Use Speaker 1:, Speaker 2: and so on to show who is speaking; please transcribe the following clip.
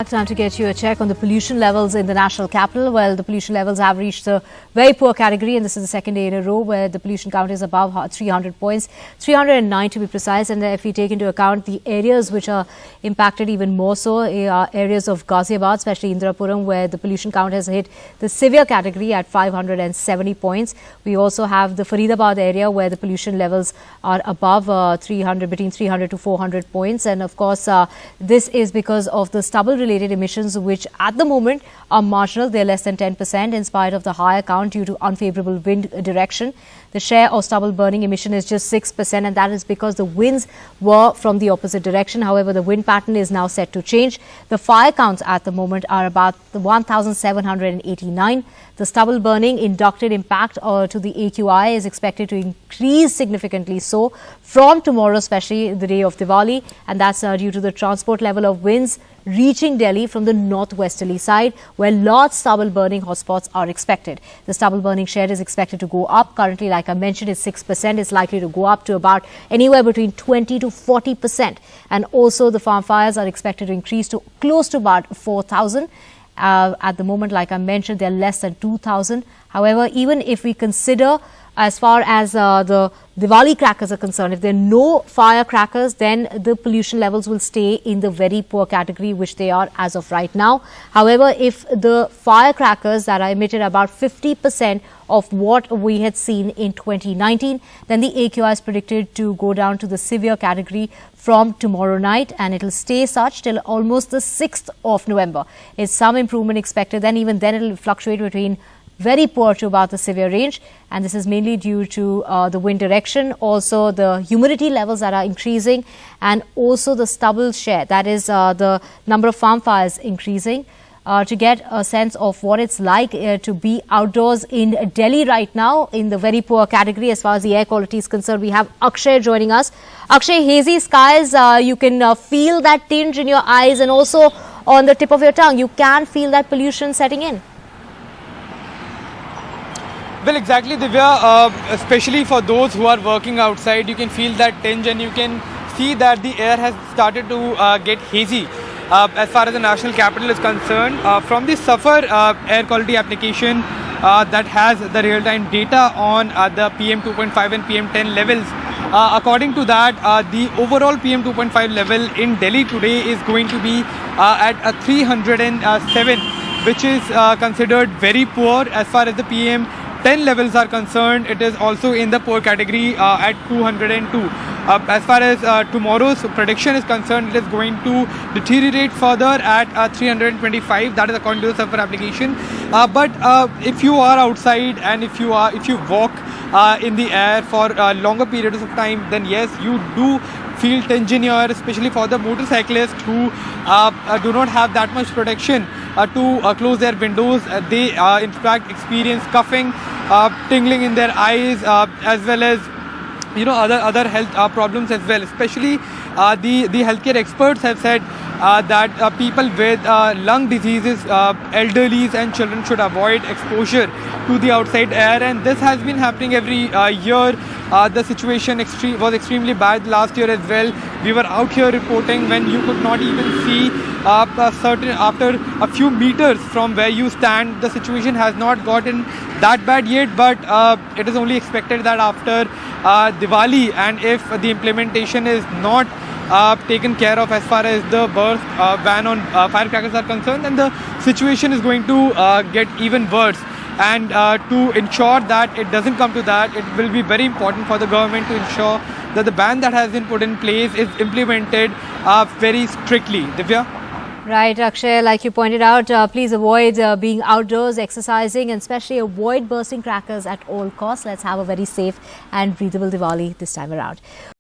Speaker 1: back. Time to get you a check on the pollution levels in the national capital. Well, the pollution levels have reached a very poor category, and this is the second day in a row where the pollution count is above 300 points, 309 to be precise. And if we take into account the areas which are impacted even more so, are areas of Ghaziabad, especially Indrapuram, where the pollution count has hit the severe category at 570 points. We also have the Faridabad area where the pollution levels are above 300, between 300 to 400 points. And of course, this is because of the stubble-related emissions, which at the moment are marginal. They're less than 10% in spite of the higher count due to unfavorable wind direction. The share of stubble burning emission is just 6%, and that is because the winds were from the opposite direction. However, the wind pattern is now set to change. The fire counts at the moment are about 1,789. The stubble burning inducted impact to the AQI is expected to increase significantly so from tomorrow, especially the day of Diwali, and that's due to the transport level of winds reaching Delhi from the northwesterly side, where large stubble burning hotspots are expected. The stubble burning share is expected to go up. Currently, like I mentioned, it's 6%. It's likely to go up to about anywhere between 20 to 40%. And also, the farm fires are expected to increase to close to about 4,000. At the moment, like I mentioned, they're less than 2,000. However, even if we consider as far as the Diwali crackers are concerned, if there are no firecrackers, then the pollution levels will stay in the very poor category, which they are as of right now. However, if the firecrackers that are emitted about 50% of what we had seen in 2019, then the AQI is predicted to go down to the severe category from tomorrow night, and it will stay such till almost the 6th of November. Is some improvement expected? Then even then it will fluctuate between very poor to about the severe range, and this is mainly due to the wind direction, also the humidity levels that are increasing, and also the stubble share, that is the number of farm fires increasing. To get a sense of what it's like to be outdoors in Delhi right now in the very poor category as far as the air quality is concerned, we have Akshay joining us. Akshay, hazy skies, you can feel that tinge in your eyes and also on the tip of your tongue. You can feel that pollution setting in.
Speaker 2: Well, exactly, Divya, especially for those who are working outside, you can feel that tinge and you can see that the air has started to get hazy. As far as the national capital is concerned, from the SAFAR air quality application that has the real-time data on the PM 2.5 and PM 10 levels, according to that, the overall PM 2.5 level in Delhi today is going to be at 307, which is considered very poor. As far as the PM 10 levels are concerned, it is also in the poor category at 202. As far as tomorrow's prediction is concerned, it is going to deteriorate further at 325. That is according to the SAFAR application. But if you are outside and if you walk in the air for longer periods of time, then yes, you do feel tinge in your air, especially for the motorcyclists who do not have that much protection to close their windows. They in fact experience coughing, tingling in their eyes, as well as other health problems as well. Especially the healthcare experts have said that people with lung diseases, elderlies and children should avoid exposure to the outside air, and this has been happening every year. The situation was extremely bad last year as well. We were out here reporting when you could not even see after a few meters from where you stand. The situation has not gotten that bad yet, but it is only expected that after Diwali, and if the implementation is not taken care of as far as the ban on firecrackers are concerned, then the situation is going to get even worse. And to ensure that it doesn't come to that, it will be very important for the government to ensure that the ban that has been put in place is implemented very strictly. Divya?
Speaker 1: Right, Akshay, like you pointed out, please avoid being outdoors, exercising, and especially avoid bursting crackers at all costs. Let's have a very safe and breathable Diwali this time around.